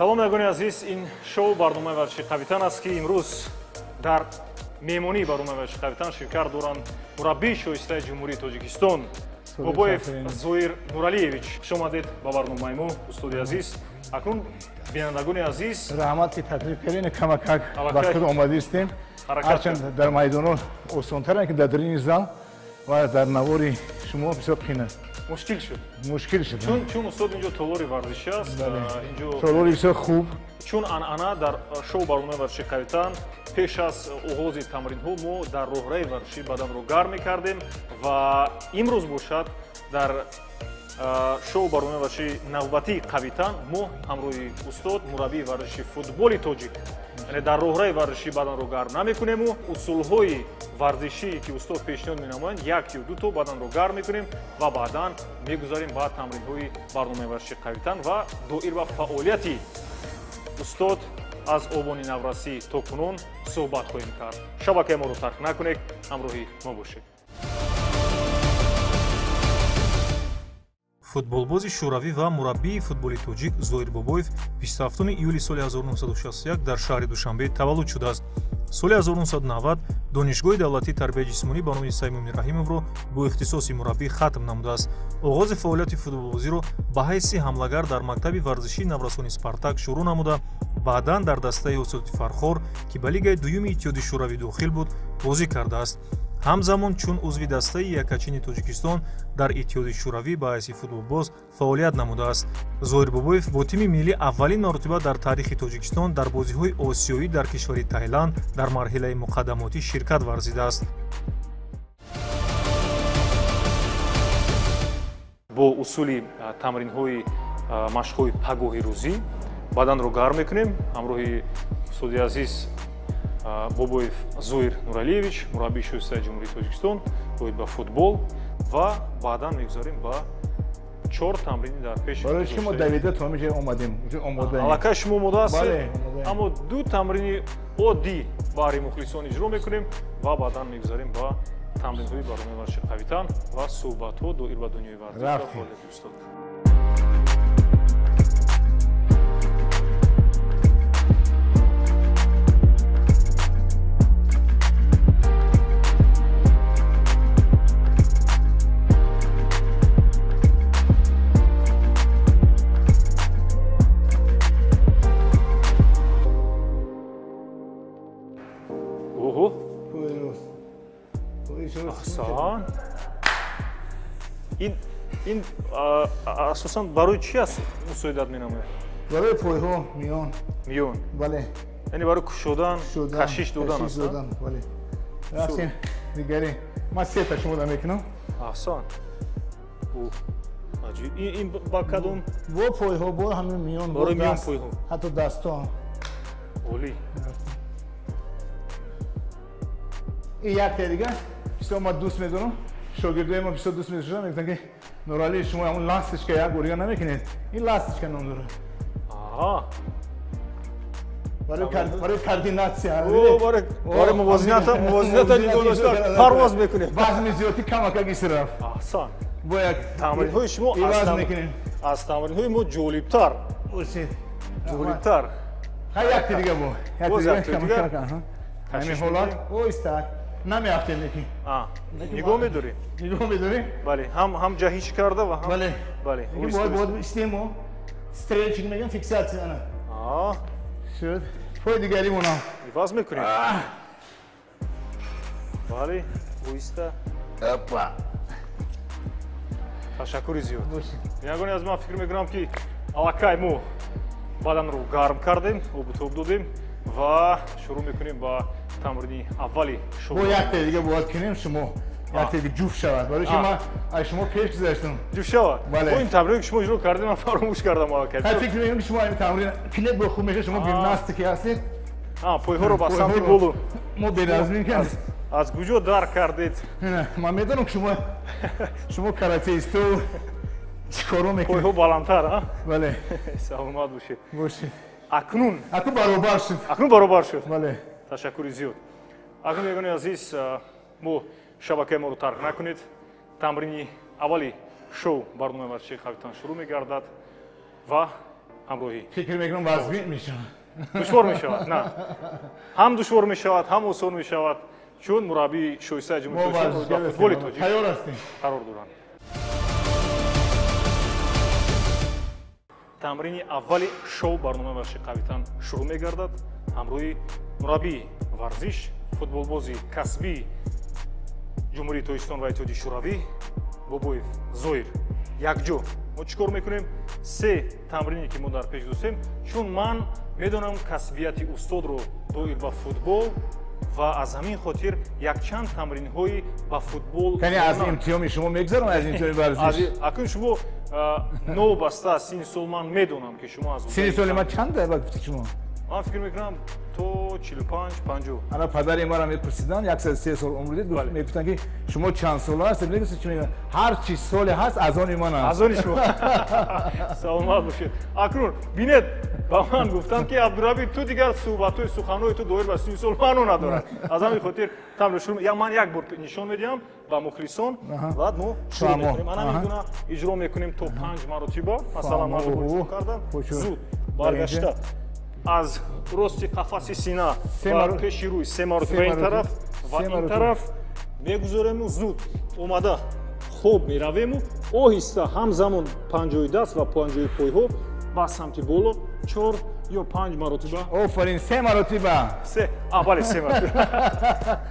салом ягони азиз, ин шоу барномаи варзиши капитан аст ки имрӯз дар меҳмонии барномаи варзиши капитан ширкат доранд мураббии шоистаи ҷумҳурии тоҷикистон бобоев зоир нуралиевич. Хуш омадед ба барномаи мо устоди азиз. Акнун бинандагони азиз раҳмати таклиф кардин камакак ба худ омадистем. ҳарчанд дар майдоно осонтаранд ки дар дарини зал ва дар навори шумо бисёр қиин аст. мушкил шуд. Мушкил шуд. Чун устод инҷо толори варзиш аст. Инҷо толори бисёр хуб. Чун анъана дар шоу барномаи варзиши капитан пеш аз оғози тамринҳо мо дар роҳраи варзиши баданро гарм мекардем ва имрӯз бошад дар шоу барномаи варзиши навбатии капитан мо ҳамроҳи устод мураббии варзиши футболи тоҷик яъне дар роҳраи варзиши баданро гарм намекунему усулҳои варзишие ки устод пешниҳод менамоянд як ё дуто баданро гарм мекунем ва баъдан мегузарем ба тамринҳои барномаи варзиши капитан ва доир ба фаъолияти устод аз обони наврасӣ то кунун суҳбат хоҳем кард. Шабакаи моро тарк накунед, ҳамроҳи мо бошед. футболбози шӯравӣ ва мураббии футболи тоҷик Зоир Бобоев 27 июли соли 1961 дар шаҳри Душанбе таваллуд шудааст. соли 1990 донишгоҳи давлатии тарбияи ҷисмонӣ ба номи Саймуми Раҳимовро бо ихтисоси мураббӣ хатм намудааст. оғози фаъолияти футболбозиро ба ҳайси ҳамлагар дар мактаби варзишии наврасони Спартак шурӯъ намуда, баъдан дар дастаи ҳосилоти фархор ки ба лигаи дуюми иттиҳоди шӯравӣ дохил буд бозӣ кардааст. ҳамзамон чун узви дастаи якачини Тоҷикистон дар иттиҳоди шӯравӣ ба ҳайси футболбоз фаъолият намудааст. Зоир Бобоев бо тими миллӣ аввалин маротиба дар таърихи Тоҷикистон дар бозиҳои осиёӣ дар кишвари Таиланд дар марҳилаи муқаддамотӣ ширкат варзидааст. бо усули тамринҳои машқҳои пагоҳи рӯзӣ баданро гарм мекунем. ҳамроҳи устоди азиз Бобоев Зоир Нуралиевич, мураббии шоистаи ҷумҳурии Тоҷикистон, доид ба футбол ва баъдан мегузарем ба 4 тамрини дар пеш. Барои чӣ мо давида то ҳамиҷа омадем? Омодаем. Аллакай шумо омода ҳастед? Аммо 2 тамрини оддӣ баҳри мухлисон иҷро мекунем ва баъдан мегузарем ба тамринҳои барномаи варзиши капитан ва суҳбатҳо доир ба дунёи варзиш ва фаъолияти устод. Аҳсан. Ин асосан барои чӣ аст мусоидат менамояд? барои пойҳо миён. Миён. Бале. Яъне барои кушодан, кашиш додан аст. Бале. Рафтем дигари. Ман сета шумода мекунам. Аҳсан. Аҷиб. Ин ба кадом? Бо пойҳо, бо ҳамин миён, бо миён пойҳо. ҳатто дастҳо. Олӣ. ин як дига. бисёр ма дӯст медорам. шогирдои ма бисёр дӯст медорам. Мегӯянд ки Нуралӣ шумо ҳамон ласточка як орига намекунед. Ин ласточка ном дорад. Аҳа. барои координатсия. барои мувозината нигоҳ дошта парвоз мекунем. вазни зиёди камакак исраф. аҳсан. бо як тамринҳои шумо аз тамринҳои мо ҷолибтар. ҷолибтар. як дига бо. Як дига. ҳамин ҳолат оиста. намеафтем лекин. нигоҳ медорӣ? нигоҳ медорӣ? бале, ҳам ҷаҳиш карда ва ҳам бале. бояд истемо стрелчик мегӯям фиксатсия ана. шуд. пои дигари монам. иваз мекунем. бале, оҳиста. опа. ташаккури зиёд. ягоне аз ман фикр мекунам ки аллакай мо баданро гарм кардем, обутоб додем ва шурӯъ мекунем ба тамрини аввали шоу. бо як дига бояд кунем шумо. як дига ҷуфт шавад. барои ки ман аз шумо пеш гузаштам. ҷуфт шавад? бо ин тамрини ки шумо иҷро кардем ман фаромӯш кардам аллакай. фикр мекунам ки шумо ин тамрин кине бо хуб меша шумо гимнастика ҳастед. пойҳоро ба самти болу. мо беназмин кардем. аз куҷо дарк кардед? ман медонам ки шумо каратеисту чикоро мекунед. пойҳо баландтар, а? бале. саломат бошед. бошед. акнун баробар шуд. акнун баробар шуд. бале. ташаккури зиёд. акнун ягони азиз, мо шабакаи моро тарк накунед. тамрини аввали шоу барномаи варзиши капитан шурӯъ мегардад ва ҳамроҳӣ فکر میکنم وضعیت میشه душвор мешавад не ҳам душвор мешавад ҳам осон мешавад чун мураббии шоисаи ҷумҳурии тоҷикистон дар футболи тоҷик تیار هستیم қарор доранд тамрини аввали шоу барномаи бахши қавитан шурӯъ мегардад ҳамроҳи мураббии варзиш футболбози касбии ҷумҳурии тоҷикистон ва иттиҳоди шӯравӣ бобоев зоир якҷо мо чӣ кор мекунем се тамрине ки мо дар пеш достем чун ман медонам касбияти устодро доир ба футбол ва аз ҳамин хотир якчанд тамринҳои ба футбол یعنی از امتحان شما میگذرم از امتحان ورزش акун шумо новбаста синни сол ман медонам ки шумо аз سن سال ما چند ده وقتی شما ман фикр мекунам то 45-50 انا پدر ما را میپرسیدن 103 سال عمر دید بله. میگفتن که شما چند سال هست میگم چی میگن هر چی سال هست از آن من است аз они шумо саломат бошед акнун бинед ба ман гуфтанд ки абдурабби ту дигар суҳбатҳои суханҳои ту доир ба синни сол маъно надорад аз ҳамин хотир тамро шурӯъ ман як бор нишон медиҳам ба мухлисон баъд мо шурӯъ мекунем ана ҳамин гуна иҷро мекунем то 5 маротиба масалан ман шурӯъ кардам зуд баргашта аз рости қафаси сина ва пеши рӯй се маротиба ин тараф ва ин тараф мегузорему зуд омада хоб меравему оҳиста ҳамзамон панҷои даст ва панҷои пойҳо ба самти боло 4 ё 5 маротиба آفرین 3 مرتبه се бале се маротиба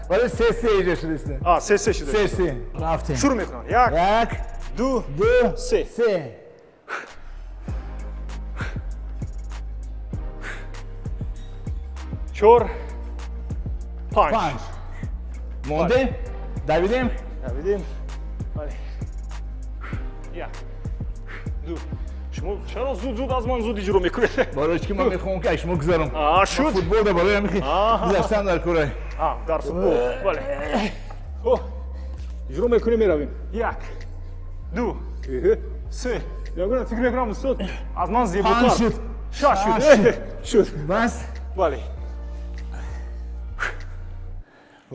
ولی 3 اینجا شده است се шуда 3 رفتیم шурӯъ мекунам як 1 ду 2 се 3 4 5 5 مونده دویدیم видим бале як ду шумо чаро зуд аз ман зуд иҷро мекунед برایش که من میخوام که اشمو گذارم шуд فوتبال ده برای همی گذاشتن در کره дар футбол бале хуб иҷро мекунем меравем як ду се ягона фикр мекунам устод аз ман зеботар پنج شد шаш шуд بس бале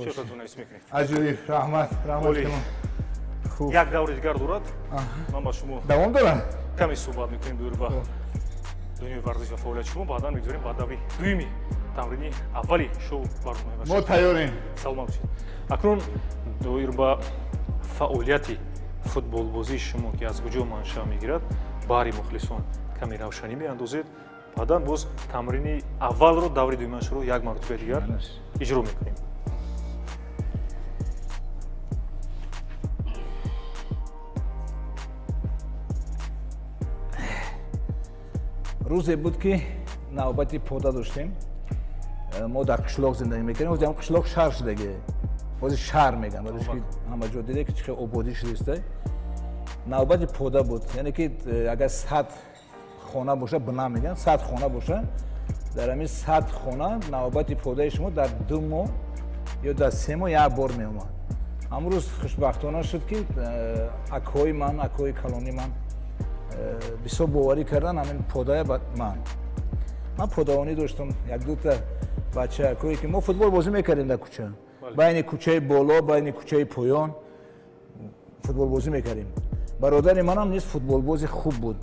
чеқадр тунавис мекунед عجیب رحمت Оли. کنم خوب як даври дигар дорад ман ба шумо دوام دارن каме суҳбат мекунем дур ба дунёи варзиш ва фаъолияти шумо баъдан мегузорем ба даври дуюми тамрини аввали шоу барномаи ما تیاریم саломат бошед акнун доир ба фаъолияти футболбозии шумо ки аз куҷо маншаъ мегирад баҳри мухлисон каме равшанӣ меандозед баъдан боз тамрини аввалро даври дуюмашро як маротиба дигар иҷро мекунем روزی بود که نوبتی پودا داشتیم ما در قشلاق زندگی میکنیم و قشلاق شهر شده بازی شهر میگن بازیش که همه جا دیده که چه آبادی شده است نوبتی پودا بود یعنی که اگر 100 خانه باشه بنا میگن 100 خانه باشه در همین 100 خانه نوبتی پودای شما در 2 ماه یا در 3 ماه یک بار میومد امروز خوشبختانه شد که اکوی من اکوی کلانی من بسیار باوری کردن همین پودای من پوداوانی داشتم یک دو تا بچه اکوی که ما فوتبال بازی میکردیم در کوچه بین کوچه بالا بین کوچه پایان فوتبال بازی میکردیم برادر من هم نیست فوتبال بازی خوب بود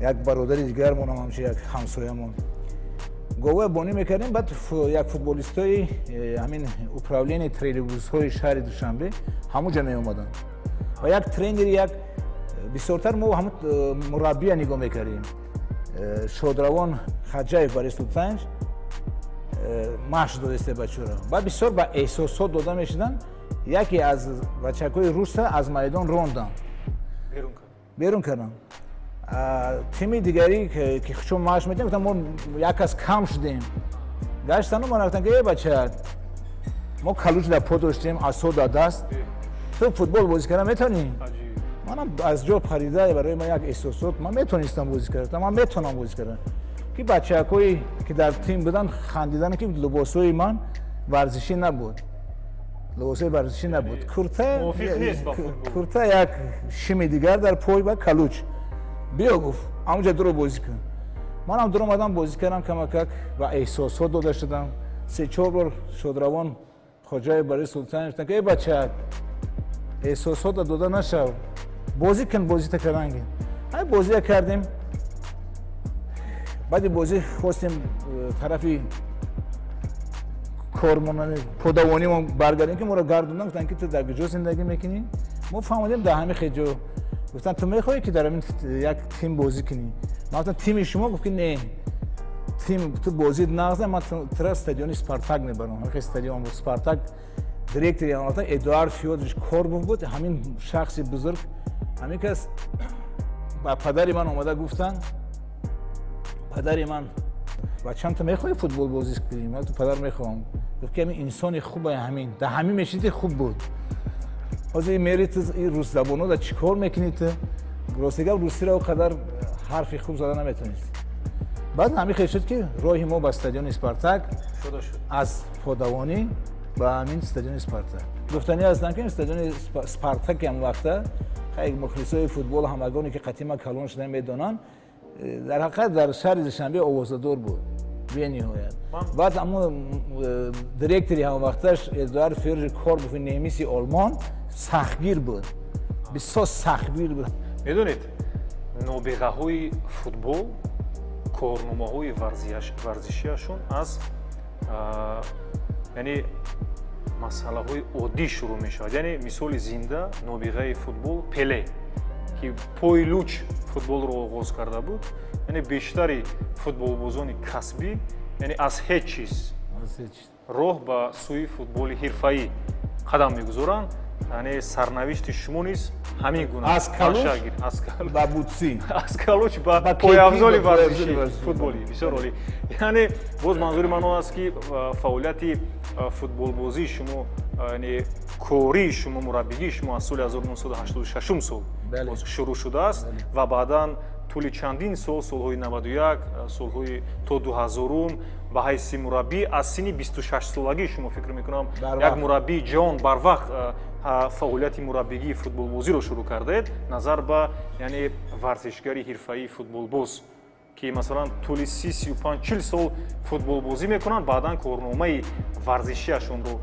یک برادر دیگر من هم همچه یک همسایه‌مون گواه بانی میکردیم بعد یک فوتبالیستای همین اپراولین تریلیبوس‌های شهر دوشنبه همونجا می اومدن و یک ترینر یک بسیارتر ما همون مربی نگاه میکردیم شادروان خجایف برای سلطنج مشق داده بچه را بعد بسیار با احساسات داده میشدن یکی از بچه‌های روس از میدان راندن بیرون کردن تیمی دیگری که چون مشق میدیم گفتن ما یک از کم شدیم گشتن و ما گفتن که ای بچه ما کلوچ در پا داشتیم عصا در دست تو فوتبال بازی کردن میتونی؟ منم از جا پریده برای من یک احساسات من میتونستم بازی کردم من میتونم بازی کردم که بچه‌هایی که در تیم بودن خندیدن که لباسای من ورزشی نبود لباسای ورزشی نبود کورتا یک شیم دیگر در پای و کلوچ بیا گفت همونجا درو بازی کن منم درو اومدم بازی کردم کمک و احساسات داده شدم 3-4 بار شادروان خواجه برای سلطان گفتن که ای بچه احساسات داده نشو بازی کن بازی تا کردن های بازی کردیم بعد بازی خواستیم طرفی کارمندان پدوانی ما برگردیم که ما را گردوندن گفتن که تو در کجا زندگی میکنی ما فهمیدیم در همین خجو گفتن تو میخوای که در همین یک تیم بازی کنی ما گفتم تیم شما گفت که نه تیم تو بازی نغزه ما تو استادیوم اسپارتاک میبرم همین استادیوم اسپارتاک دیرکتوری آنها ادوارد فیودرویچ کوربوف بود همین شخصی بزرگ همین کس با پدری من اومده گفتن پدری من بچه‌م تو میخوای فوتبال بازی کنی من تو پدر میخوام گفت که همین انسان خوبه همین در همین مشیت خوب بود از این میریت این روس زبانو دا چیکار میکنی تو گروسیگا روسی رو قدر حرفی خوب زدن نمیتونست بعد همین خیلی شد که راهی ما با استادیوم اسپارتاک از پودوانی با همین استادیوم اسپارتاک گفتنی هستن که استادیوم اسپارتاک هم وقته خیلی مخلصای فوتبال همگانی که قدیما کلون شدن میدونن در حقیقت در شهر دوشنبه آوازدار بود به نهایت بعد اما دیرکتوری هم وقتش ادوارد فیودرویچ کوربوف نمیسی آلمان سختگیر بود بسیار سختگیر بود میدونید نابغه‌های فوتبال کارنامه‌های ورزشیشون از یعنی مسئله‌های عادی شروع میشود یعنی مثال زنده نابغه فوتبال پله که پایلوچ فوتبال رو آغاز کرده بود یعنی بیشتری فوتبالبازان کسبی یعنی از هیچ چیز راه به سوی فوتبال حرفه‌ای قدم میگذارند یعنی سرنوشت شما نیز همین گونه از کلوچ با بوتسی از کلوچ با پایافزاری ورزشی فوتبالی بسیار عالی یعنی باز منظور من است که فعالیت فوتبال بازی شما یعنی کوری شما مربیگی شما از سال 1986 سال شروع شده است و بعداً طول چندین سالهای 91 سالهای تا 2000 به حیث مربی از سن 26 سالگی شما فکر میکنم یک مربی جوان بر وقت فعالیت مربیگی فوتبال بازی رو شروع کردید نظر به یعنی ورزشگری حرفه‌ای فوتبال باز که مثلا طول 35 سال فوتبال بازی میکنن بعداً کارنامه ورزشیشون رو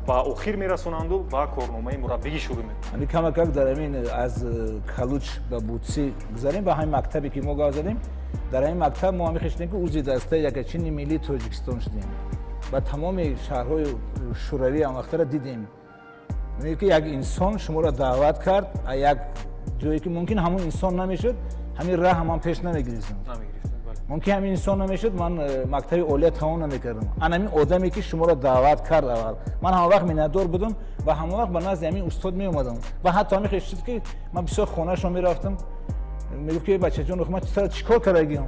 با آخر میرسونند و با کارنامه مربیگی شروع میکنند. کم کم در همین از کلوچ به بوتسی گذاریم به همین مکتبی که ما گذاریم در این مکتب ما هم خشتیم که عضو دسته یکچین ملی تاجیکستان شدیم و تمام شهرهای شوروی هم وقت را دیدیم میگه که یک انسان شما را دعوت کرد یک جایی که ممکن همون انسان نمیشد همین راه هم پیش نمیگرفتن ممکن همین انسان نمیشد من مکتب اولیه تمام نمیکردم انا همین آدمی که شما را دعوت کرد اول من همه وقت میندار بودم و همه وقت به نزد همین استاد می اومدم و حتی همین خشت که من بسیار خونه شما میرفتم میگفت که بچه جون من چیکار کردی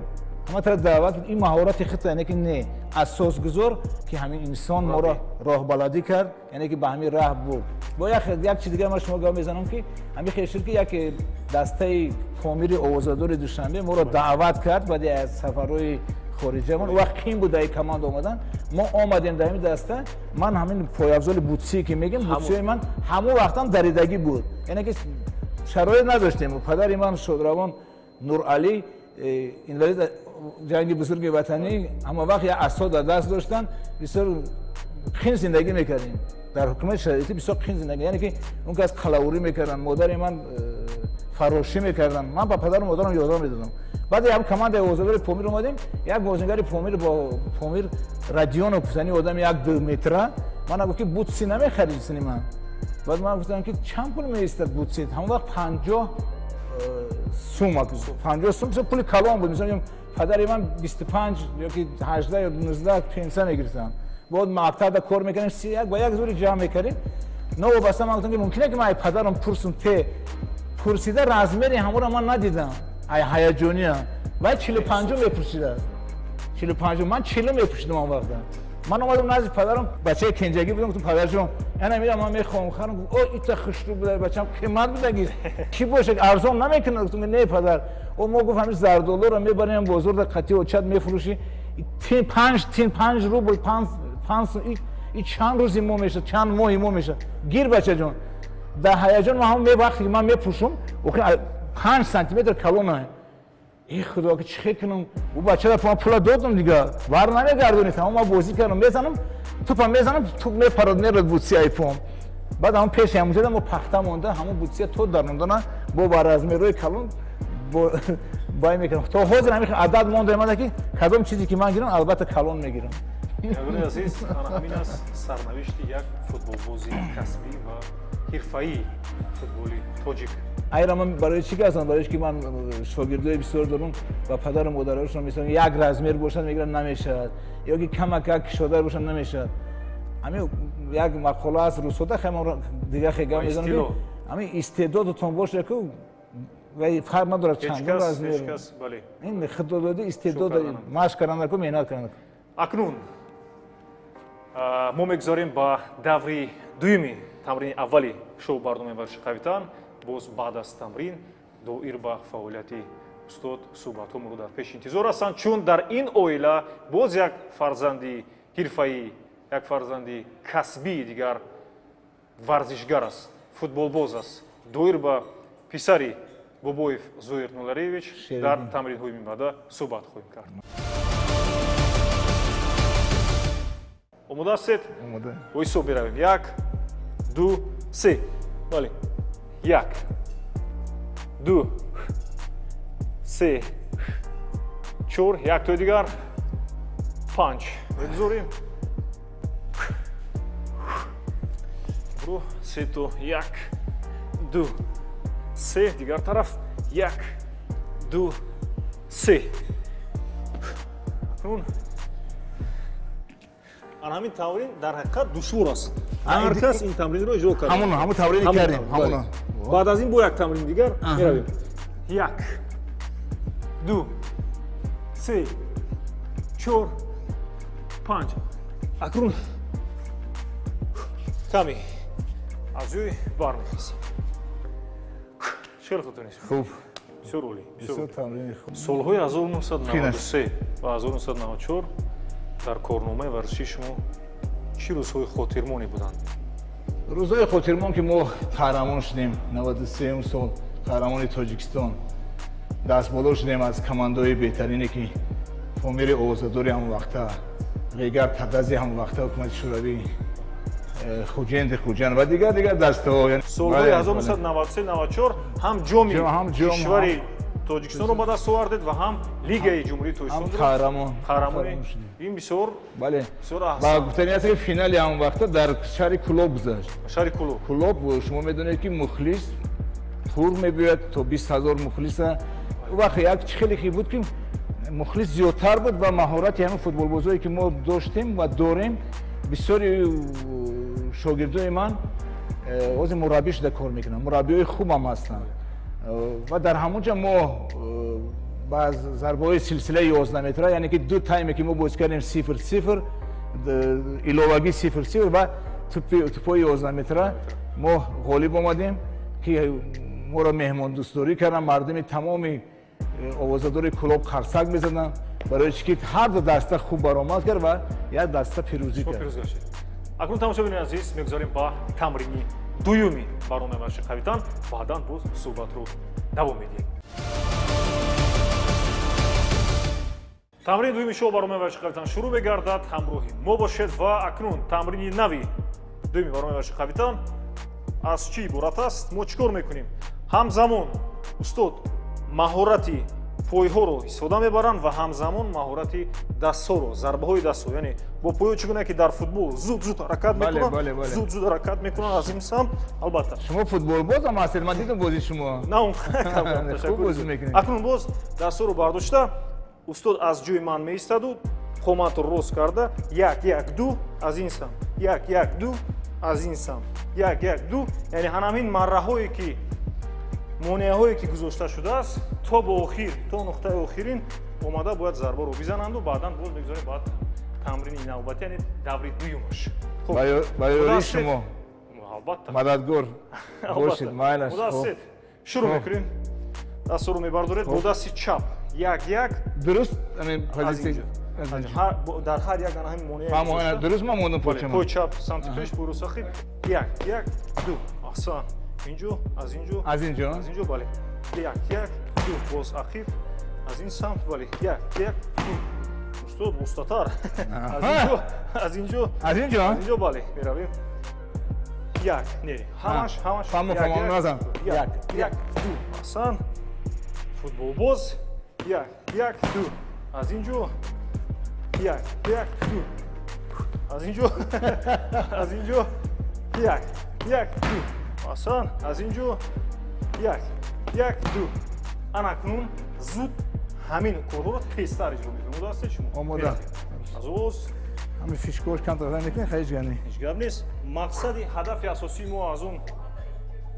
همه طرف دعوت این مهارت خط یعنی که نه اساس گذار که همین انسان ما را راه بلدی کرد یعنی که به همین راه بود با یک چیز دیگه من شما گام میزنم که همین خیلی که یک دسته فامیل آوازدار دوشنبه ما را دعوت کرد بعد از سفرهای خارجی من وقت کیم بود در کماند اومدن ما آمدیم در همین دسته من همین پایافزال بوتسی که میگم بوتسی من همون وقتا دریدگی بود یعنی که شرایط نداشتیم پدر من شودروان نورعلی اینوالید جنگ بزرگ وطنی همه وقت یه اسا در دست داشتن بسیار خین زندگی میکردیم در حکومت شرایطی بسیار خین زندگی یعنی که اون که از قلاوری میکردن مادر من فراشی میکردن من با پدر و مادرم یادم میدادم بعد هم کماند آوازدار پامیر اومدیم یک بازیگر پامیر با پامیر رادیون و پسنی آدم 1-2 متر من گفت که بوتسی نمیخرید من بعد من گفتم که چند پول میایستاد بوتسی همون وقت 50 سوم 50 سوم پول کلان بود مثلا پدر من 25 یا که 18 یا 19 پنسه میگرفتن بعد مکتب کار میکنیم یک با یک زوری جمع میکردیم نو واسه من گفتم که ممکنه که من پدرم پرسون ته پرسیده رزمری همون رو من ندیدم ای هیجانیه و 45 میپرسیده 45 من 40 میپرسیدم اون وقت من اومدم نزد پدرم بچه کنجگی بودم گفتم پدر جون انا میرم من میخوام خانم او ایت خشرو بوده بچم قیمت بده کی باشه ارزون نمیکنه گفتم نه پدر او ما گفت همین زردالو رو میبریم بازار در قطی و چت میفروشی 5 روبل 5 این چند روزی مو میشه چند ماهی مو میشه گیر بچه جون در هیجان ما هم وقتی من میپوشم او 5 سانتی متر کلونه ای خدا که چه کنم او بچه را پول دادم دیگه ور نمیگردونی تمام ما بازی کردم میزنم توپم میزنم توپ میپرد میره بوتسی ایفون بعد همون پیش همونجا ما پخته مونده همون بوتسی تو درندن با برازمی روی کلون وای میکنم تا حاضر همین عدد مونده من که کدوم چیزی که من گیرم البته کلون میگیرم ягони азиз ана ҳамин аст сарнавишти як футболбози касбӣ ва ҳирфаии футболи тоҷик ایرا من برای چی هستم برایش که من شاگردای بسیار دارم و پدر و مادرشون مثلا یک رزمر باشن میگن نمیشه یا که کمک شده باشن نمیشه همین یک مقاله از روسودا خیلی دیگه خیلی میزنم همین استعدادتون باشه که و فرق نداره چند رزمر این خوددادی استعداد مشق کردن که مهنت کردن акнун мо мегузорем ба даври дуюми тамрини аввали шоу барномаи варзиши қавитан боз баъд аз тамрин доир ба фаъолияти устод суҳбатҳомро дар пеш интизор ҳастанд чун дар ин оила боз як фарзанди ҳирфаӣ як фарзанди касбии дигар варзишгар аст футболбоз аст доир ба писари бобоев зоир нурариевич дар тамринҳои мебаъда суҳбат хоҳем кард омода ҳастед бо ҳисоб беравем 1 2 3 бале 1 2 3 4 яктои дигар 5 мегузорем бро сето 1 2 3 дигар тараф 1 2 3 акнун ҳамин тамрин дар ҳақиқат душвор аст ҳар кас ин тамринро иҷро кард ҳамун тамрини кардем баъд аз ин бо як тамрин дигар меравем 1 2 3 4 5 акнун каме аз ҷои бармехезем чӣ хутонест хуб бисёр оли бисёр тамрини хуб солҳои 1993 ва 1994 дар корномаи варзиши шумо чӣ рӯзҳои хотирмонӣ буданд рӯзҳои хотирмон ки мо қаҳрамон шудем 93 сол қаҳрамони тоҷикистон дастболо шудем аз командаҳои беҳтарине ки фомири овозадори ҳамвақта ғегар тадази ҳамвақта ҳукумати шӯравӣ хуҷенди хуҷан ва дигар дастаҳо солҳои 1993-94 ҳам ҷоми кишвари тоҷикистонро ба даст овардед ва ҳам лигаи ҷумҳурии тоҷикистонро қаҳрамони ин бисёр ба гуфтани аст ки финали ҳамвақта дар шаҳри кулоб гузашт шаҳри кулоб шумо медонед ки мухлис пур мебиёяд то 20 000 мухлиса вақт як хеле ки буд ки мухлис зиёдтар буд ва маҳорати ҳамин футболбозое ки мо доштем ва дорем бисёри шогирдои ман ҳозир мураббӣ шуда кор мекунанд мураббиҳои хубам ҳастанд ва дар ҳамонҷа мо ба зарбаҳои силсилаи 11 метра яъне ки ду тайме ки мо бозӣ кардем 0-0 иловагӣ 0-0 ва тӯпҳои 11 метра мо ғолиб омадем ки моро меҳмондӯстдорӣ карданд мардуми тамоми овозадори клуб қарсак мезаданд барои чӣ ки ҳар ду даста хуб баромад кард ва як даста пирӯзӣ кард акнун тамошобини азиз мегузорем ба тамрини дуюми барномаи варзиши қавитан баъдан боз суҳбатро давом медиҳем тамрини дуюми шоу барномаи варзиши қавитан шурӯъ мегардад ҳамроҳи мо бошед ва акнун тамрини нави дуюми барномаи варзиши қавитан аз чӣ иборат аст мо чӣ кор мекунем ҳамзамон устод маҳорати пойҳоро истифода мебаранд ва ҳамзамон маҳорати дастҳоро зарбаҳои дастҳо яъне бо пойҳо чӣ гуна ки дар футбол зуд ҳаракат мекунанд зуд ҳаракат мекунанд аз ин самт албатта шумо футболбоз ҳам ҳастед ман дидам бозии шумо на он акнун боз дастҳоро бардошта устод аз ҷои ман меистаду қоматро рост карда 1-1-2 аз ин самт 1-1-2 аз ин самт 1-1-2 яъне ҳанамин марраҳое ки монеаҳое ки гузошта шудааст то ба охир то нуқтаи охирин омада бояд зарбаро бизананду баъдан боз мегузорем баъд тамрини навбатӣ яъне даври дуюмаш ба ёрии шумо албатта мададгор бошед майлаш шурӯъ мекунем дастҳоро мебардоред бо дасти чап 1-1 дуруст дар ҳар як ана ҳамин монеа дуруст ман мондам пой чап самти пеш пойро сахиб 1-1-2 аҳсан инҷо аз инҷо бале 1-1-2 боз ахир аз ин самт бале 1-1-2 устод вустатар аз инҷо бале меравем 1 не ҳамаш 1-1-2 аҳсан футболбоз як, ду. Аз ин ҷо. як, ду. Аз ин ҷо. аз ин ҷо. як, ду. Осон. Аз ин ҷо. як, ду. Анакнун зуд ҳамин корҳоро тезтар иҷро мекунем. Мудоастед шумо? Омода. азоз ҳамин фишкош камтар мекунем, ҳеҷ гап нест. ҳеҷ гап нест. мақсади ҳадафи асосии мо аз он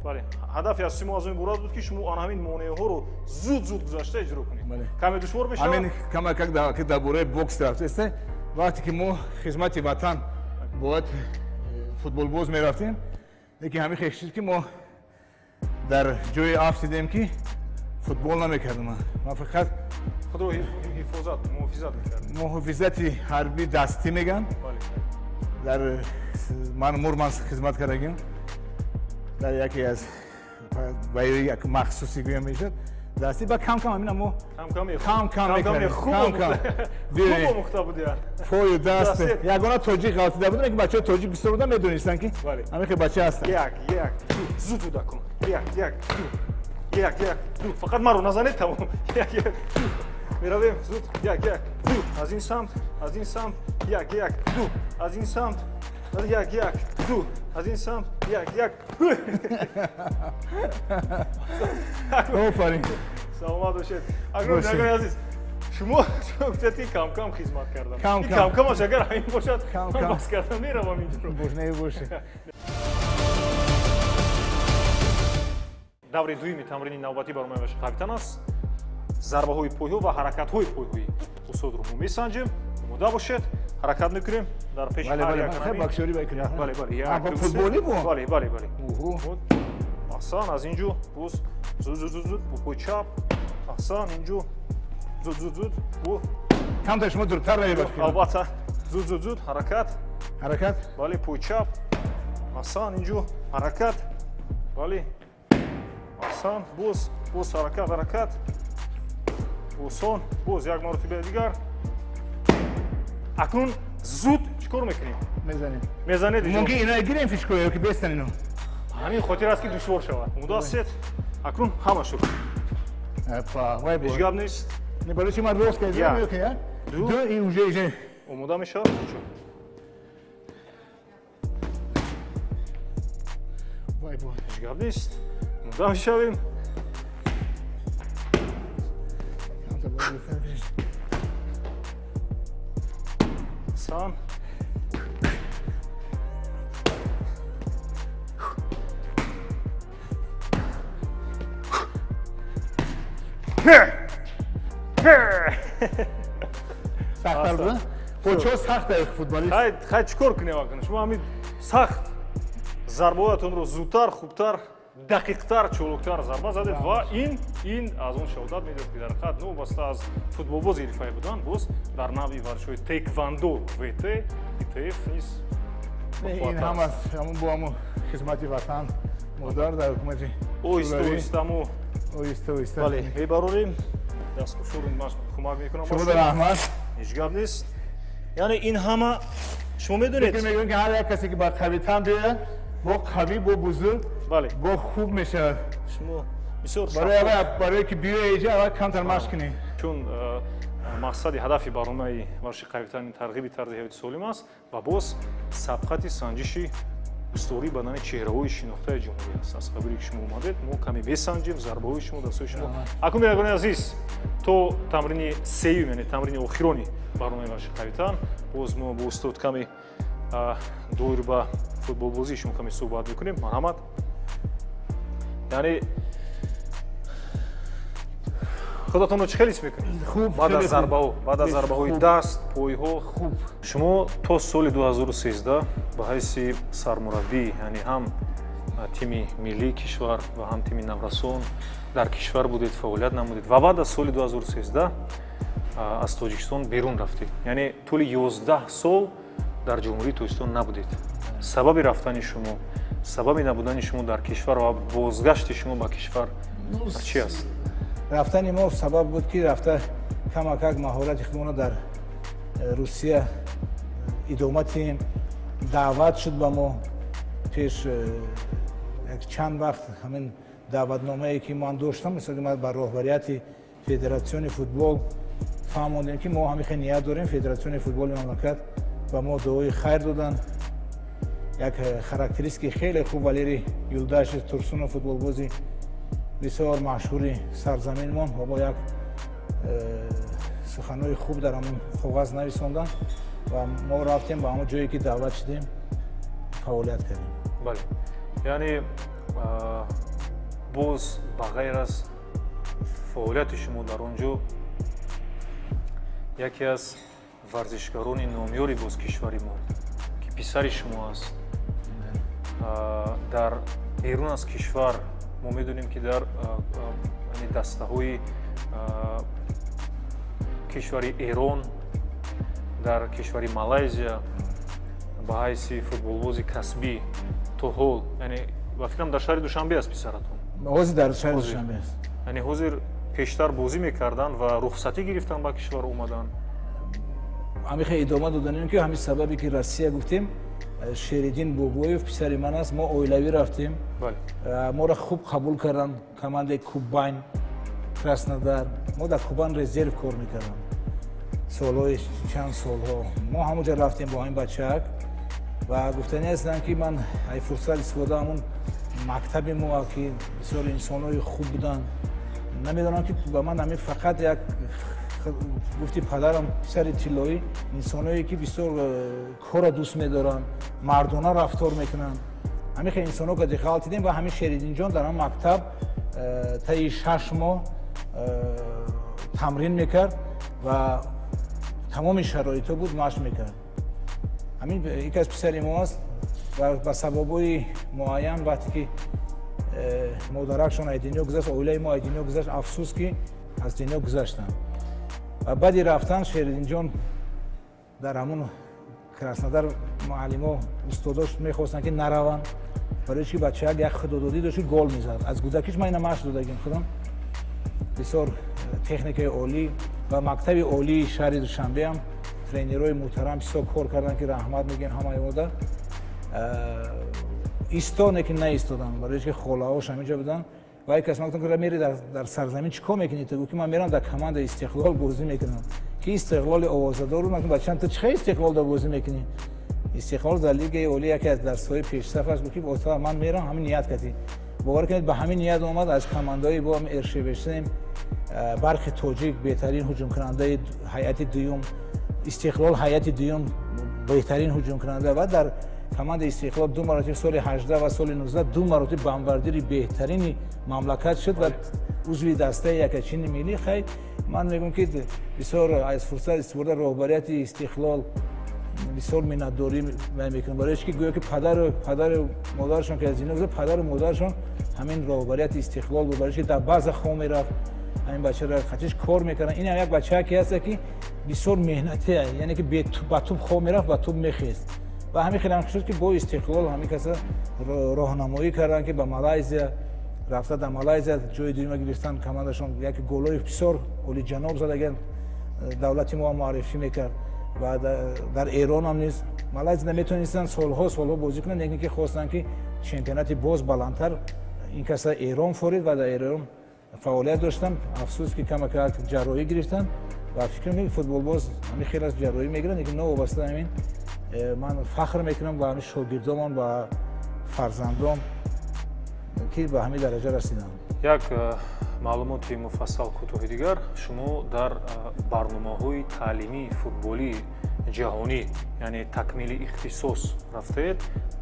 бале ҳадафи асосии мо аз он иборат буд ки шумо ан ҳамин монеаҳоро зуд гузашта иҷро кунед. каме душвор мешавад. ҳамин камакак дар бораи бокс рафтест, вақте ки мо хизмати ватан бояд футболбоз мерафтем, лекин ҳамин хешид ки мо дар ҷои афт дидем ки футбол намекардем. ман фақат худро ҳифозат муҳофизат мекардем. муҳофизати ҳарбӣ дастӣ мегӯям. дар ман мурманск хизмат кардагим. дар яке аз вайри як махсуси гӯям мешавад. дастӣ ба кам-кам ҳамина мо кам-кам мекардем. хуб омӯхта будия. пою даст ягона тоҷик ғалтида будем ки бачаҳои тоҷик бисёр буданд медонистанд ки ҳамин хел бача ҳастанд. як зуд зуда кун. як фақат маро назанед тамом. як меравем зуд. як ду. аз ин самт як ду. аз ин самт як ду. аз ин самт як офарин. саломат бошед. агрони азиз шумо гуфтед кам-кам хизмат кардам. кам-камаш агар ҳамин бошад ман бас кардам меравам инҷоро. боше. даври дуюми тамрини навбатӣ баромаи ваши капитан аст. зарбаҳои пойҳо ва ҳаракатҳои пойҳои устодро мо месанҷем. омода бошед. ҳаракат мекунем дар пеши ҳар як боксёрӣ мекунем. футболӣ бу. бале. аҳсан аз ин ҷо боз зуд бо пойи чап. аҳсан ин ҷо зуд бо камтар шумо дуртар мебад. албатта зуд ҳаракат. бале пойи чап. аҳсан ин ҷо ҳаракат. бале аҳсан боз ҳаракат. осон боз як маротибаи дигар. акнун зуд чӣ кор мекунем? мезанед. мумкин инои гирем фишкоё ки бестан ино. ҳамин хотир аст ки душвор шавад. омода ҳастед? акнун ҳама шуд. ҳеҷ гап нест. барои чӣ ман рост кардам ки ду ин уже омода мешавад. ҳеҷ гап нест. омода мешавем. сан сахтар буда. почо сахт аст футболист. хай чӣ кор кунем акнун? шумо ҳамин сахт зарбаҳоятонро зудтар, хубтар, дақиқтар, чолуктар зарба задед ва ин аз он шаҳодат медиҳад ки дар ҳақиқат новобаста аз футболбози ҳирфаӣ буданд боз дар навъи варзишҳои теквандо вт итф низ ин ҳамаст ҳамон бо ҳамон хизмати ватан модар дар ҳукумати оҳиста-оҳистамо оҳиста бале мебарорем дастхушурум ман кӯмак мекунам шумо дар раҳмат. ҳеҷ гап нест. яъне ин ҳама шумо медонед фикр мекунем ки ҳар як касе ки ба қавитан биёяд бо қавӣ бо бузург бо хуб мешавад. шумо бисёр барое ки биёя иҷа аввал камтар машқ кунем. чун мақсади ҳадафи барномаи варзиши қавитани тарғиби тарзи ҳаёти солим аст ва боз сабқати санҷиши устории бадани чеҳраҳои шинохтаи ҷумҳурӣ аст. аз қабили ки шумо омадед мо каме месанҷем зарбаҳои шумо дастҳои шумо. акун биягони азиз то тамрини сеюм яъне тамрини охирони барномаи варзиши қавитан боз мо бо устод каме доир ба футболбозии шумо каме суҳбат мекунем. марҳамат. яъне худатонро чӣ хел ҳис мекунед? хуб. баъд аз зарбаҳои даст, пойҳо. хуб. шумо то соли 2013 ба ҳайси сармураббӣ, яъне ҳам тими миллии кишвар ва ҳам тими наврасон дар кишвар будед, фаъолият намудед ва баъд аз соли 2013 аз тоҷикистон берун рафтед. яъне тӯли 11 сол дар ҷумҳурии тоҷикистон набудед. сабаби рафтани шумо, сабаби набудани шумо дар кишвар ва бозгашти шумо ба кишвар чӣ аст? рафтани мо сабаб буд ки рафта камакак маҳорати худмонро дар русия идома диҳем. даъват шуд ба мо пеш чанд вақт ҳамин даъватномае ки ман доштам мисоли ман ба роҳбарияти федератсиони футбол фаҳмондем ки мо ҳамин хеле ният дорем федератсиони футболи мамлакат ба мо дуои хайр додан як характеристики хеле хуб Валерий Юлдашев Турсунов футболбози бисёр машҳури сарзаминмон ва бо як суханои хуб дар ҳамон коғаз нависондан ва мо рафтем ба ҳамон ҷое ки даъват шудем фаъолият кардем. бале яъне боз ба ғайр аз фаъолияти шумо дар он ҷо яке аз варзишгарони номёри боз кишвари мо ки писари шумо аст дар берун аз кишвар мо медонем ки дар дастаҳои кишвари Эрон дар кишвари Малайзия ба ҳайси футболбози касбӣ то ҳол яъне ва фикрам дар шаҳри Душанбе аст писаратон ҳозир дар шаҳри Душанбе аст яъне ҳозир пештар бозӣ мекарданд ва рухсатӣ гирифтанд ба кишвар омадан ҳамин хеле идома доданем ки ҳамин сабабе ки Россия гуфтем Шеридин Бобоев писари ман аст мо оилавӣ рафтем моро хуб қабул карданд командаи Кубань Краснодар мо дар Кубань резерв кор мекардам солҳои чанд солҳо мо ҳамон ҷо рафтем бо ҳамин бачаак ва гуфтанӣ ҳастам ки ман ай фурсат истифода ҳамон мактаби мо ки бисёр инсонҳои хуб буданд намедонам ки ба ман ҳамин фақат як гуфти падарам писари тиллоӣ инсонҳое ки бисёр кора дӯст медоранд мардона рафтор мекунанд ҳамин хеле инсонҳоро диққат дидем ва ҳамин Шеридинҷон дар ҳамин мактаб таи 6 моҳ тамрин мекард ва тамоми шароито буд машқ мекард ҳамин яке аз писари мо аст ва ба сабабҳои муайян вақте ки модаракшон аз дунё гузашт оилаи мо аз дунё гузашт афсӯс ки аз дунё гузаштанд ва баъди рафтан Шеридинҷон дар ҳамон Краснодар муаллимо устодош мехостанд ки нараванд барои ки бачаак як худододӣ дошт ки гол мезад аз кӯдакиш ман ина машқ додагим худам бисёр техникаи олӣ ва мактаби олии шаҳри Душанбе ҳам тренерои муҳтарам бисёр кор карданд ки раҳмат мегӯем ҳамаи мода истоне ки наистоданд барои ки холаҳош ҳаминҷо буданд ва як кас гуфтам ки мери дар сарзамин чӣ кор мекунӣ ту гуфт ки ман мерам дар командаи Истиқлол бозӣ мекунам ки Истиқлоли овозадор буд ман бачаам ту чӣ хеле Истиқлолда бозӣ мекунӣ Истиқлол дар лигаи олӣ яке аз дарсҳои пешсаф аст гуфт ки ман мерам ҳамин ният кардӣ бовар кунед ба ҳамин ният омад аз командаҳои бо Эршевешем Барқи Тоҷик беҳтарин ҳуҷумкунандаи ҳайати дуюм Истиқлол ҳайати дуюм беҳтарин ҳуҷумкунанда ва дар командаи Истиқлол ду маротиба соли 18 ва соли 19 ду маротиба бомбардири беҳтарини мамлакат шуд ва узви дастаи якачини миллӣ хай ман мегӯям ки бисёр аз фурсат истифода роҳбарияти Истиқлол бисёр миннатдорӣ мекунам барои ки гӯё ки падару модарашон ки аз дунё гузашт падару модарашон ҳамин роҳбарияти Истиқлол буд барои ки дар баъза хо мерафт ҳамин бачаро қатиш кор мекарданд ин як бачааке аст ки бисёр меҳнатия яъне ки ба туб хо мерафт ба туб мехест ва ҳамин хеле шуд ки бо Истиқлол ҳамин каса роҳнамоӣ карданд ки ба Малайзия рафта дар Малайзия ҷои дуюма гирифтан командашон як голои бисёр олиҷаноб задаган давлати мо муаррифӣ мекард ва дар Эрон ҳам низ Малайзия наметонистанд солҳо бозӣ кунанд яке ки хостанд ки чемпионати боз баландтар ин каса Эрон форид ва дар Эрон фаъолият доштанд афсӯс ки камакак ҷарроҳӣ гирифтанд ва фикр мекунам футболбоз ҳамин хеле аз ҷарроҳӣ мегиранд лекин новобаста ҳамин ман фахр мекунам ба ҳамин шогирдомон ба фарзандом ки ба ҳамин дараҷа расиданд як маълумоти муфассал кӯтоҳи дигар шумо дар барномаҳои таълимии футболии ҷаҳонӣ яъне такмили ихтисос рафтед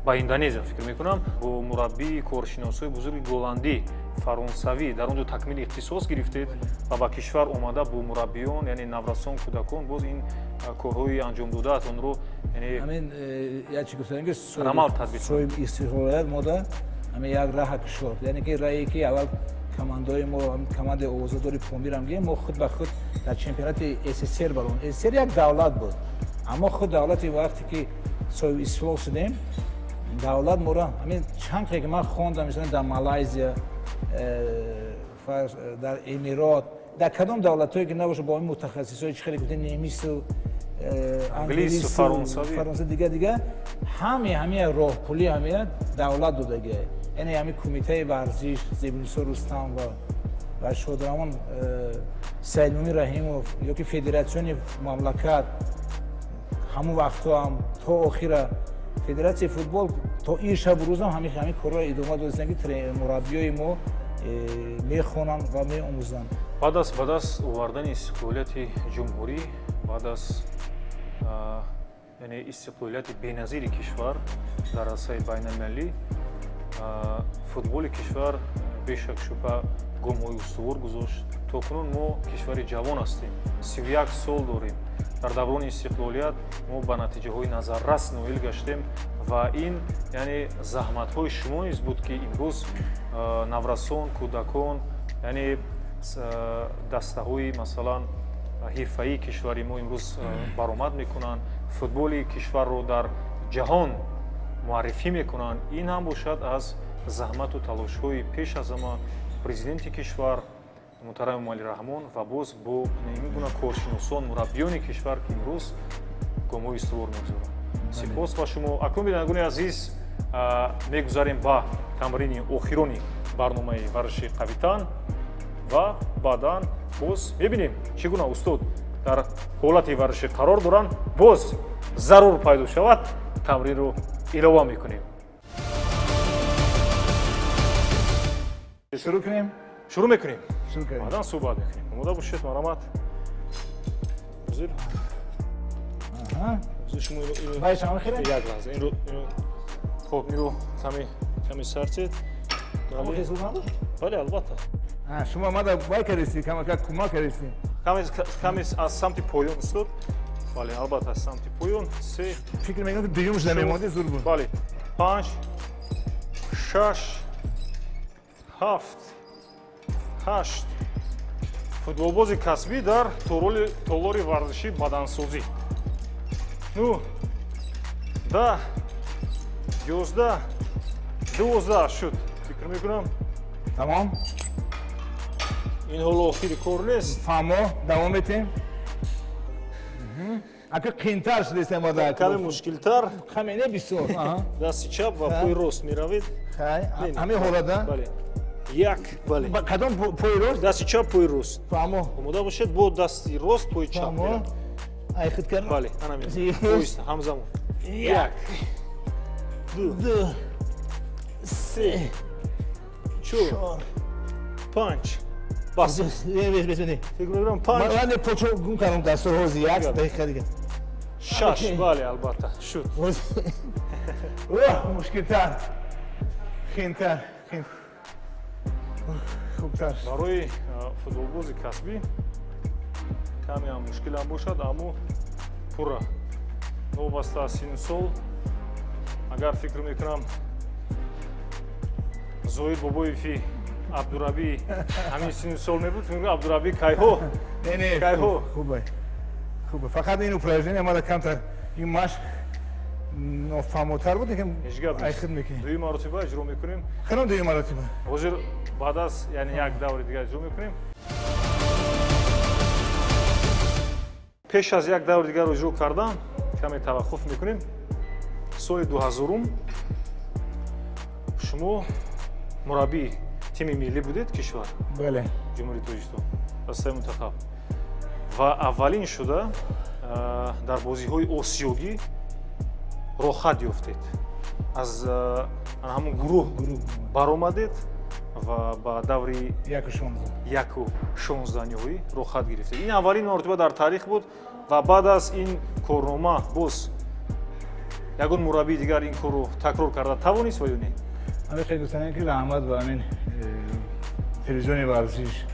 ба Индонезия фикр мекунам бо мураббии коршиносои бузурги голландӣ фаронсавӣ дар он ҷо такмили ихтисос гирифтед ва ба кишвар омада бо мураббиён яъне наврасон кӯдакон боз ин корҳои анҷом додаатонро ҳамин як чӣ гуфтем ки рамал татбиқ соҳиби истиқлолият мода ҳамин як раҳа кушод яъне ки раҳе ки аввал командаҳои мо командаи овозадори Помирам гем мо худ ба худ дар чемпионати СССР барон СССР як давлат буд аммо худ давлати вақте ки соҳиби истиқлол шудем давлат моро ҳамин чанд ки ман хондам мисалан дар Малайзия дар Эмирот дар кадом давлатҳое ки набоша бо ин мутахассисои чӣ хеле гуфтем немису англису фаронса дига ҳамин роҳпулӣ ҳамин давлат додагия яъне ҳамин кумитаи варзиш Зебунисо Рустам ва و شادرمان سیلومی رحیموف یا که فدراسیون مملکت همون وقتا هم تا آخر فدراسیون فوتبال تا این شب روز هم همین کارا ادامه دادن که مربیای ما میخونن و میآموزن. بعد از آوردن استقلالیت جمهوری، بعد از یعنی استقلالیت بی‌نظیر کشور در عرصه بین‌المللی، فوتبال کشور بیشک شبه گام‌های استوار گذاشت. تاکنون ما کشور جوان هستیم، 31 سال داریم. در دوران استقلالیت ما به نتیجه‌های نظررس نائل گشتیم و این یعنی زحمت‌های شما نیز بود که امروز نورسان، کودکان یعنی دسته‌های مثلا حرفه‌ای کشوری ما امروز برآمد میکنند، فوتبال کشور رو در جهان معرفی میکنند. این هم باشد از زحمت و تلاش‌های پیش از همه президент кишвар муҳтарами Эмомалӣ Раҳмон ва боз бо ин гуна коршиносон мураббиёни кишвар ки имрӯз гомҳои устувор мегузоранд. Сипос ба шумо. Акнун бинандагони азиз, мегузарем ба тамрини охирони барномаи варзиши қавитан ва баъдан боз мебинем чӣ гуна устод дар ҳолати варзишӣ қарор доранд. Боз зарур пайдо шавад, тамринро илова мекунем. شروع کنیم؟ شروع میکنیم. شروع کنیم. بعداً صحبت میکنیم. آماده باشید مرحمت. بزیر. بزیر شما اینو. باید شما خیلی؟ یک لحظه. اینو خب اینو کمی سرچید. اما خیلی نبود؟ بله البته. شما ما باید کردید کمک کردید. کمی از سمت پایان استاد. بله البته از سمت پایان. سه. فکر میکنم که دیگه مشت نمیمونده زور بود. بله. 5 6 7 8 футболбози касбӣ дар толори варзиши бадансозӣ 9 10 11 12 шуд. фикр мекунам тамом. ин ҳоло охири кор нест. фаҳмо давом метем. ака қиинтар шудестем ода каме мушкилтар. каме не бисёр. дасти чап ва пои рост меравед. ҳамин ҳолада як бале. кадом пои рост? дасти чап пои рост. фаҳмо. омода бошед бо дасти рост пои чап. фаҳмо. ай хид кардам. бале ана мебинед. оиста ҳамзамон. як 2 3 4 5 бас. фикр мекунам 5 ман почо гум кардам дастур ҳози як дақиқа дигар. 6 бале албатта шуд. мушкилтар. қиинтар. хубтар. барои футболбози касбӣ каме ҳам мушкилам бошад, аммо пурра новобаста аз сину сол. агар фикр мекунам зоид бобоеви абдураби ҳамин сину сол мебуд, фикр мекунам абдураби кайҳо хубе. фақат ин упражнение мада камтар ин машқ нофаҳмотар буд якам айхид мекунем. дуюм маротиба иҷро мекунем. канон дуюм маротиба. ҳозир баъд аз яъне як даври дигар иҷро мекунем. пеш аз як даври дигарро иҷро кардам, каме таваққуф мекунем. соли 2000 шумо мураббии тими миллӣ будед кишвар? бале. ҷумҳурии тоҷикистон дастаи мунтахаб. ва аввалин шуда дар бозиҳои осиёгӣ рохат ёфтед. аз ҳамон гурӯҳ баромадед ва ба даври 1:16 рохат гирифтед. ин аввалин маротиба дар таърих буд ва баъд аз ин корнома боз ягон мураббии дигар ин корро такрор карда тавонист ва ё не? ҳамин хеле гуфтанем ки раҳмат ба ҳамин телевизиони варзиш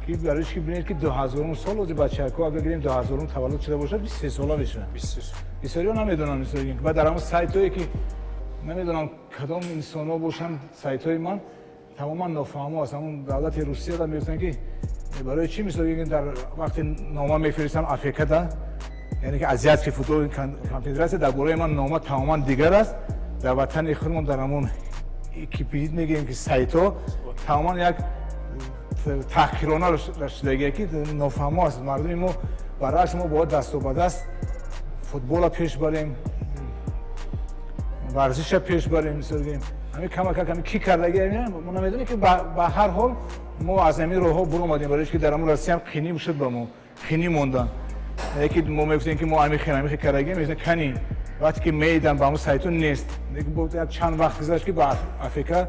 ки бароиш ки бинед ки 2000 сол ози бачаҳко агар гирем 2000 таваллуд шуда бошад 23 сола мешавад. 23. бисёриҳо намедонанд история. ва дар ҳамон сайтҳое ки намедонам кадом инсонҳо бошанд, сайтҳои ман тамоман нофаҳмо аст. ҳамон давлати русияда мегуфтанд ки барои чӣ мисол дар вақте нома мефиристам афекада, яъне ки азиатки футболи конфедератсия дар бораи ман нома тамоман дигар аст. дар ватани худмон дар ҳамон кипид мегӯем ки сайтҳо тамоман як таҳқирона шудагие ки нофаҳмо аст. мардуми мо баръакс мо бояд дасту ба даст футбола пеш барем, варзиша пеш барем. мисол бигем همین کم کی کردگی ما نمیدونیم که به هر حال ما از همین راه برو اومدیم برای که درمون راستی هم خینی شد با ما خینی موندن یکی ما میگفتیم که ما همین خینی کردگی میگن کنی وقتی که میدن با ما سایتون نیست دیگه بود چند وقت گذشت که با افریقا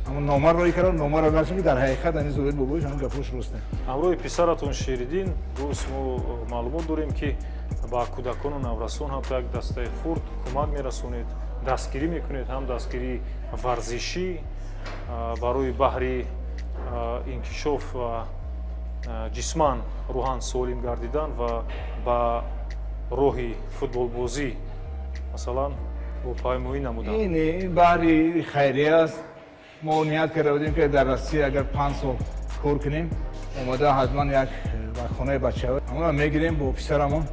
اما نمر روی کردن نمر رو داشتیم که در حقیقت این زوید بابوش هم گپوش رسته امروی پسراتون شیریدین درست ما معلومات داریم که با کودکان و نورسان هم یک دسته خرد کمک میرسونید دستگیری میکنید هم دستگیری ورزشی برای بهره انکشاف و جسمان روحان سالم گردیدن و با راهی فوتبال بازی مثلا با پایمویی نمودن این بهره خیریه است ما نیت کرده بودیم که در روسیه اگر 5 سال کار کنیم اومده حتما یک خانه بچه ها اما میگیریم با پسرمون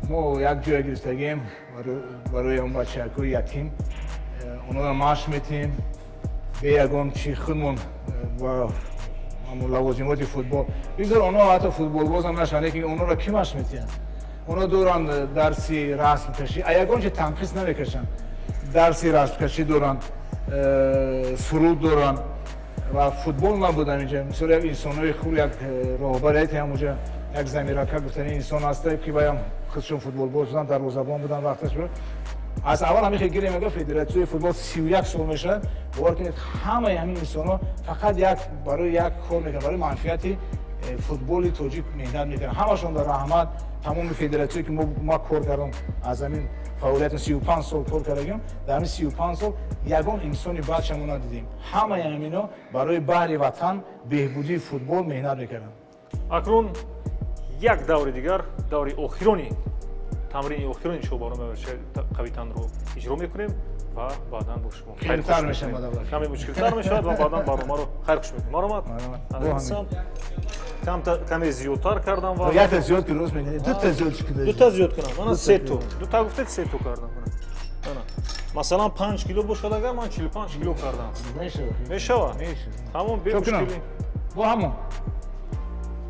ما یک جای گرفتگیم برای اون بچه های یتیم اونا رو معاش میتیم به یکم چی خودمون و لوازمات فوتبال بگذار اونا حتی فوتبال باز هم نشانه که اونا رو کی معاش میتین اونا دوران درسی رسم کشی یکم چه تنقیص نمیکشن درسی رسم کشی دوران سرود دوران و فوتبال نبودن اینجا مثل یک انسانای خوب یک راهبریتی هم اونجا یک زمیرکه گفتن انسان هسته که باید خودشون فوتبال بازن در روزبان بودن وقتش بود از اول همیشه گیریم میگه فدراسیون فوتبال 31 سال میشه باور کنید همه همین انسانا فقط یک برای یک کار میکنن برای منفعت فوتبال تاجیک مهنت میکنن همشون در رحمت تمام فدراسیونی که ما کار کردیم از همین فعالیت 35 سال کار کردیم در همین 35 سال یگان انسانی بچه‌مون دیدیم همه همینا برای بهره وطن بهبودی فوتبال مهنت میکنن اکنون یک دور دیگر دوری آخرانی تمرین آخرانی شو برنامه قویتن رو اجرا میکنیم و بعداً با شما خیلی تر میشه کمی مشکل‌تر میشه و بعداً برنامه رو خیر خوش میکنیم مرحمت کمی زیادتر کردم و یک تا زیاد که روز میگه دو تا زیاد دو تا زیاد کنم من 3 تا دو تا گفتید 3 تا کردم من مثلا 5 کیلو باشد اگر من 45 کیلو کردم میشه تمام بی مشکلی با همون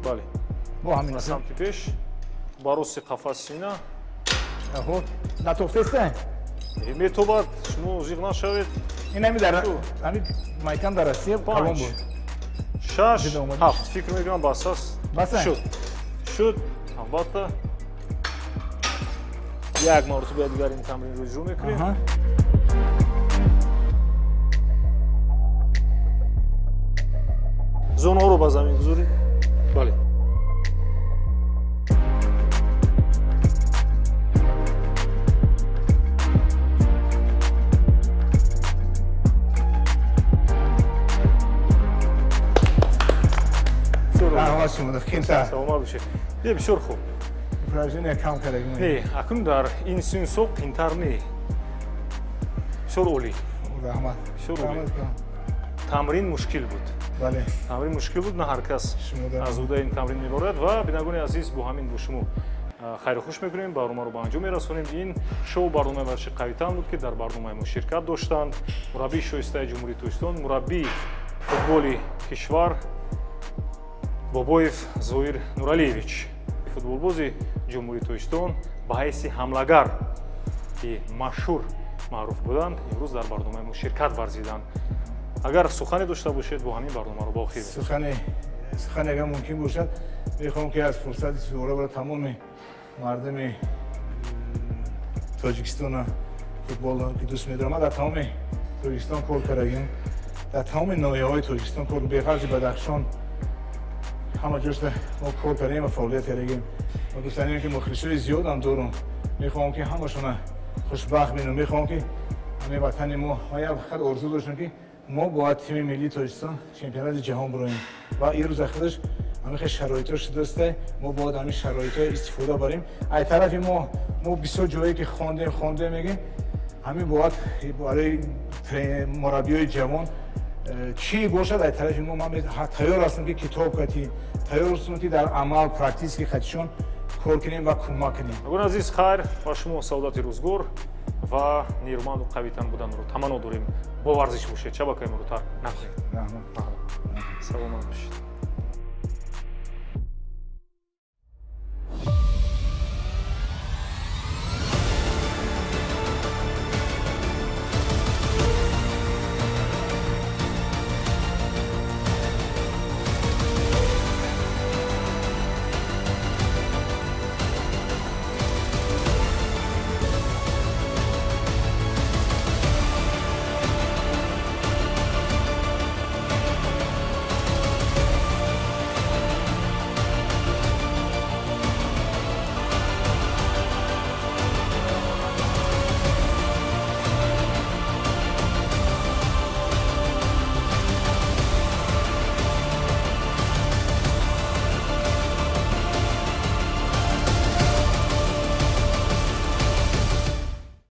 بله با همین سمت پیش باروسی قفسینا خب نتوفته است تو باید شما زیغ نشوید این همی در همین مایکان در رسیه قوام بود 6 7 فکر میکنم بس است شد البته یک مرتبه دیگر این تمرین رو اجرا میکنیم زون ها رو با زمین گذارید بله سلام بشه بیا بسیار خوب کم کردیم اکنون در این سنسو قینتر نی بسیار عالی تمرین مشکل بود بله تمرین مشکل بود نه هر کس از اوده این تمرین میبارد و بینگونه عزیز با همین با شما خیر خوش میکنیم برنامه رو به انجام میرسونیم این شو برنامه ورزشی قویتن بود که در برنامه ما شرکت داشتند مربی شایسته جمهوری توستان مربی فوتبالی کشور بابویف زویر نуралиевич футболбози ҷумҳурии тоҷикистон ба ҳайси ҳамлагар ки машҳур маъруф буданд имрӯз дар барномаи мо ширкат варзиданд агар сухане дошта бошед бо ҳамин барномаро ба охир сухане агар мумкин бошад мехоҳам ки аз фурсати суҳура бара тамоми мардуми тоҷикистона футболро ки дӯст медорам ман дар тамоми тоҷикистон кор кардагим дар тамоми ноҳияҳои тоҷикистон кор бехарҷи бадахшон همه جوشت ما کار کردیم و فعالیت کردیم و دوستانیم که مخلصای زیاد هم دارم میخوام که همشون خوشبخت بینم میخوام که همه وطن ما فقط آرزو داشتم که ما با تیم ملی تاجیکستان چمپیونات جهان بریم و این روز خودش همه خیلی شرایطش درسته ما باید همین شرایط استفاده بریم از طرف ما بسیار جایی که خوانده میگیم همین باید برای مربیای جوان چی باشد از طرف ما من تیار هستم که کتاب کتی تیار هستم که در عمل پرکتیس که خودشون کار کنیم و کمک کنیم اگر عزیز خیر با شما سعادت روزگار و نیرومند و قویتن بودن رو تمنا داریم با ورزش باشید شبکه ما رو ترک نکنید سلامت باشید